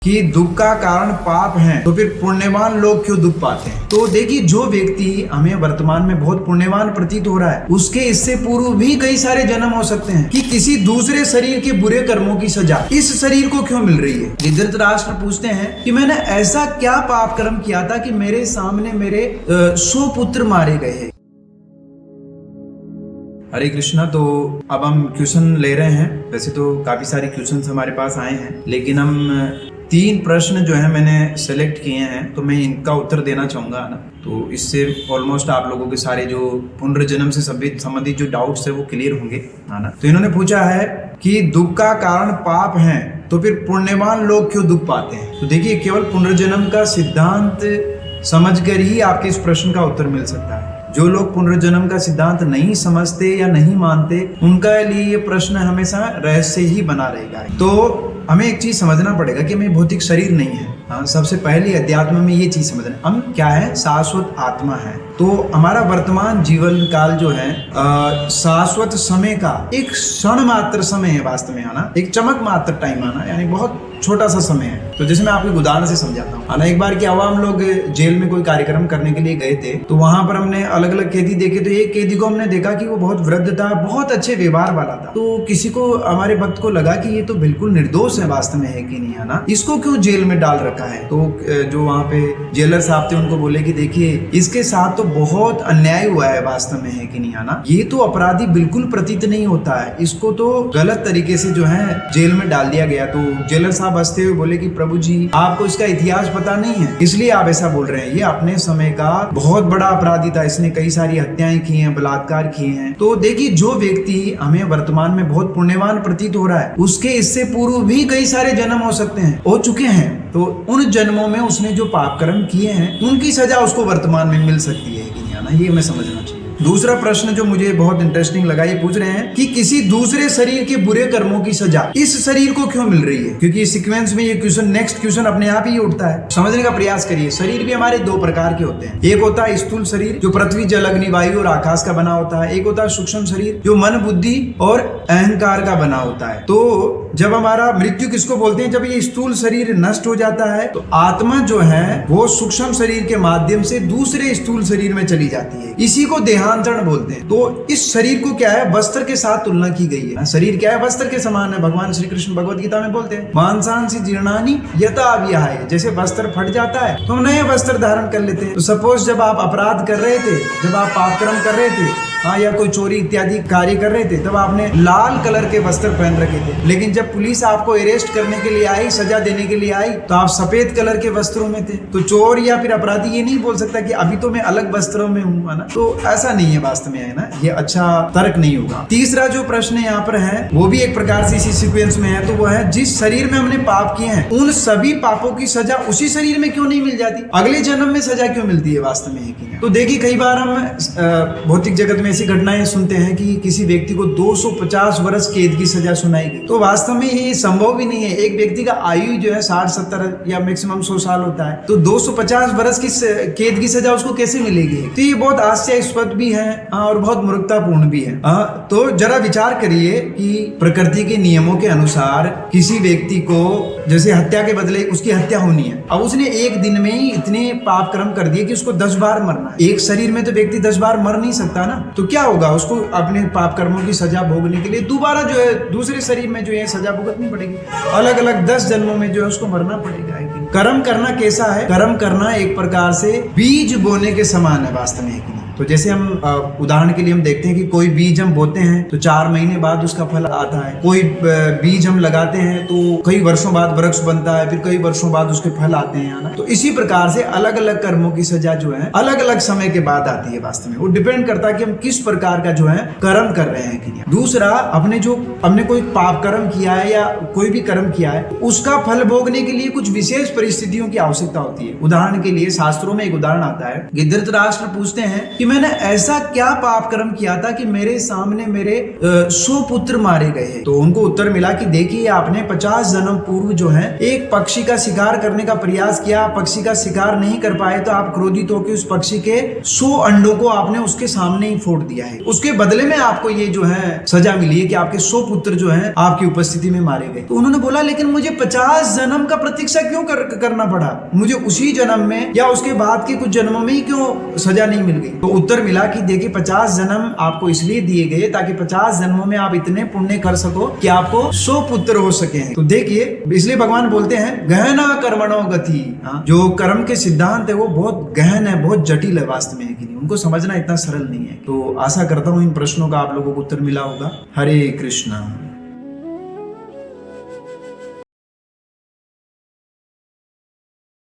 कि दुख का कारण पाप है तो फिर पुण्यवान लोग क्यों दुख पाते हैं। तो देखिए, जो व्यक्ति हमें वर्तमान में बहुत पुण्यवान प्रतीत हो रहा है, उसके इससे पूर्व भी कई सारे जन्म हो सकते हैं कि किसी दूसरे शरीर के बुरे कर्मों की सजा इस शरीर को क्यों मिल रही है। धृतराष्ट्र पूछते हैं कि मैंने ऐसा क्या पाप कर्म किया था कि मेरे सामने मेरे 100 पुत्र मारे गए हैं। हरे कृष्णा। तो अब हम क्वेश्चन ले रहे हैं। वैसे तो काफी सारे क्वेश्चन हमारे पास आए हैं, लेकिन हम 3 प्रश्न जो है मैंने सेलेक्ट किए हैं, तो मैं इनका उत्तर देना चाहूंगा ना। तो इससे ऑलमोस्ट आप लोगों के सारे जो पुनर्जन्म से संबंधित जो डाउट्स है वो क्लियर होंगे, है ना। तो इन्होंने पूछा है कि दुख का कारण पाप है तो फिर पुण्यवान लोग क्यों दुख पाते हैं। तो देखिए, केवल पुनर्जन्म का सिद्धांत समझकर ही आपके इस प्रश्न का उत्तर मिल सकता है। जो लोग पुनर्जन्म का सिद्धांत नहीं समझते या नहीं मानते, उनका लिए ये प्रश्न हमेशा रहस्य ही बना रहेगा। तो हमें एक चीज समझना पड़ेगा कि हमें भौतिक शरीर नहीं है। हाँ, सबसे पहले अध्यात्म में ये चीज समझना, हम क्या है, शाश्वत आत्मा है। तो हमारा वर्तमान जीवन काल जो है शाश्वत समय का एक क्षण मात्र समय है वास्तव में, है ना। एक चमक मात्र टाइम आना, यानी बहुत छोटा सा समय है। तो जैसे मैं आपको उदाहरण से समझाता हूँ, है ना। एक बार क्या हुआ, हम लोग जेल में कोई कार्यक्रम करने के लिए गए थे, तो वहां पर हमने अलग अलग कैदी देखे। तो एक कैदी को हमने देखा कि वो बहुत वृद्ध था, बहुत अच्छे व्यवहार वाला था। तो किसी को, हमारे भक्त को लगा कि ये तो बिल्कुल निर्दोष है, वास्तव में है कि नहीं, है ना, इसको क्यों जेल में डाल रखा है। तो जो वहाँ पे जेलर साहब थे, उनको बोले कि देखिए, इसके साथ तो बहुत अन्याय हुआ है, वास्तव में है कि नहीं, है ना। ये तो अपराधी बिल्कुल प्रतीत नहीं होता है, इसको तो गलत तरीके से जो है जेल में डाल दिया गया। तो जेलर साहब हंसते हुए बोले कि प्रभु जी, आपको इसका इतिहास पता नहीं है, इसलिए आप ऐसा बोल रहे हैं। ये अपने समय का बहुत बड़ा अपराधी था, इसने कई सारी हत्याएं की हैं, बलात्कार किए हैं। तो देखिए, जो व्यक्ति हमें वर्तमान में बहुत पुण्यवान प्रतीत हो रहा है, उसके इससे पूर्व भी कई सारे जन्म हो सकते हैं, हो चुके हैं। तो उन जन्मों में उसने जो पाप कर्म किए हैं, उनकी सजा उसको वर्तमान में मिल सकती है कि नहीं, है ना। ये हमें समझना चाहिए। दूसरा प्रश्न जो मुझे बहुत इंटरेस्टिंग लगा, ये पूछ रहे हैं कि किसी दूसरे शरीर के बुरे कर्मों की सजा इस शरीर को क्यों मिल रही है। क्योंकि इस सीक्वेंस में ये क्वेश्चन, नेक्स्ट क्वेश्चन अपने आप ही उठता है। समझने का प्रयास करिए। शरीर भी हमारे 2 प्रकार के होते हैं। एक होता है स्थूल शरीर, जो पृथ्वी, जल, अग्नि, वायु और आकाश का बना होता है। एक होता है सूक्ष्म शरीर, जो मन, बुद्धि और अहंकार का बना होता है। तो जब हमारा मृत्यु किसको बोलते हैं, जब ये स्थूल शरीर नष्ट हो जाता है, तो आत्मा जो है वो सूक्ष्म शरीर के माध्यम से दूसरे स्थूल शरीर में चली जाती है। इसी को देहांतरण बोलते हैं। तो इस शरीर को क्या है, वस्त्र के साथ तुलना की गई है। शरीर क्या है, वस्त्र के समान है। भगवान श्री कृष्ण भगवद गीता में बोलते हैं, मांसांसि जीर्णानि यथा अव्याहाय। जैसे वस्त्र फट जाता है तो हम नए वस्त्र धारण कर लेते हैं। तो सपोज जब आप अपराध कर रहे थे, जब आप पाप कर्म कर रहे थे, हाँ, या कोई चोरी इत्यादि कार्य कर रहे थे, तब आपने लाल कलर के वस्त्र पहन रखे थे। लेकिन जब पुलिस आपको अरेस्ट करने के लिए आई, सजा देने के लिए आई, तो आप सफेद कलर के वस्त्रों में थे। तो चोर या फिर अपराधी ये नहीं बोल सकता कि अभी तो मैं अलग वस्त्रों में हूँ, है ना। तो ऐसा नहीं है वास्तव में, है ना। ये अच्छा तर्क नहीं होगा। तीसरा जो प्रश्न यहाँ पर है, वो भी एक प्रकार से इसी सीक्वेंस में है। तो वो है, जिस शरीर में हमने पाप किए हैं, उन सभी पापों की सजा उसी शरीर में क्यों नहीं मिल जाती, अगले जन्म में सजा क्यों मिलती है, वास्तव में है कि नहीं। तो देखिए, कई बार हम भौतिक जगत में ऐसी घटनाएं सुनते हैं कि किसी व्यक्ति को 250 वर्ष कैद की सजा सुनाई गई। तो वास्तव में ये संभव भी नहीं है। एक व्यक्ति का आयु जो है 60-70 या मैक्सिमम 100 साल होता है, तो 250 वर्ष की कैद की सजा उसको कैसे मिलेगी। तो ये बहुत हास्यास्पद भी है और बहुत मूर्खतापूर्ण भी है। तो जरा विचार करिए कि प्रकृति के नियमों के अनुसार किसी व्यक्ति को जैसे हत्या के बदले उसकी हत्या होनी है, अब उसने एक दिन में ही इतने पाप कर्म कर दिए कि उसको 10 बार मरना है। एक शरीर में तो व्यक्ति 10 बार मर नहीं सकता ना। तो क्या होगा, उसको अपने पाप कर्मों की सजा भोगने के लिए दोबारा जो है दूसरे शरीर में जो है सजा भुगतनी पड़ेगी। अलग अलग 10 जन्मों में जो है उसको मरना पड़ेगा। कर्म करना कैसा है, कर्म करना एक प्रकार से बीज बोने के समान है, वास्तव में है कि नहीं। तो जैसे हम उदाहरण के लिए हम देखते हैं कि कोई बीज हम बोते हैं तो 4 महीने बाद उसका फल आता है। कोई बीज हम लगाते हैं तो कई वर्षों बाद वृक्ष बनता है, फिर कई वर्षों बाद उसके फल आते हैं, ना। तो इसी प्रकार से अलग अलग कर्मों की सजा जो है अलग अलग समय के बाद आती है। वास्तव में वो डिपेंड करता है कि हम किस प्रकार का जो है कर्म कर रहे हैं कि नहीं। दूसरा, हमने कोई पाप कर्म किया है या कोई भी कर्म किया है, उसका फल भोगने के लिए कुछ विशेष परिस्थितियों की आवश्यकता होती है। उदाहरण के लिए शास्त्रों में एक उदाहरण आता है कि धृतराष्ट्र पूछते हैं कि मैंने ऐसा क्या पाप कर्म किया था कि मेरे सामने मेरे 100 पुत्र मारे गए। तो उनको उत्तर मिला कि देखिए आपने 50 जन्म पूर्व जो है एक पक्षी का शिकार करने का प्रयास किया, पक्षी का शिकार नहीं कर पाए तो आप क्रोधित होकर उस पक्षी के 100 अंडों को आपने उसके सामने ही फोड़ दिया है। उसके बदले में आपको ये जो है सजा मिली है कि आपके 100 पुत्र जो है आपकी उपस्थिति में मारे गए। तो उन्होंने बोला लेकिन मुझे 50 जन्म का प्रतीक्षा क्यों करना पड़ा, मुझे उसी जन्म में या उसके बाद के कुछ जन्मों में ही क्यों सजा नहीं मिल गई। तो उत्तर मिला कि देखिए 50 जन्म आपको इसलिए दिए गए ताकि 50 जन्मों में आप इतने पुण्य कर सको कि आपको 100 पुत्र हो सके। तो देखिए इसलिए भगवान बोलते हैं गहना कर्मणो गति। जो कर्म के सिद्धांत है वो बहुत गहन है, बहुत जटिल है वास्तव में, है कि नहीं, उनको समझना इतना सरल नहीं है। तो आशा करता हूँ इन प्रश्नों का आप लोगों को उत्तर मिला होगा। हरे कृष्णा।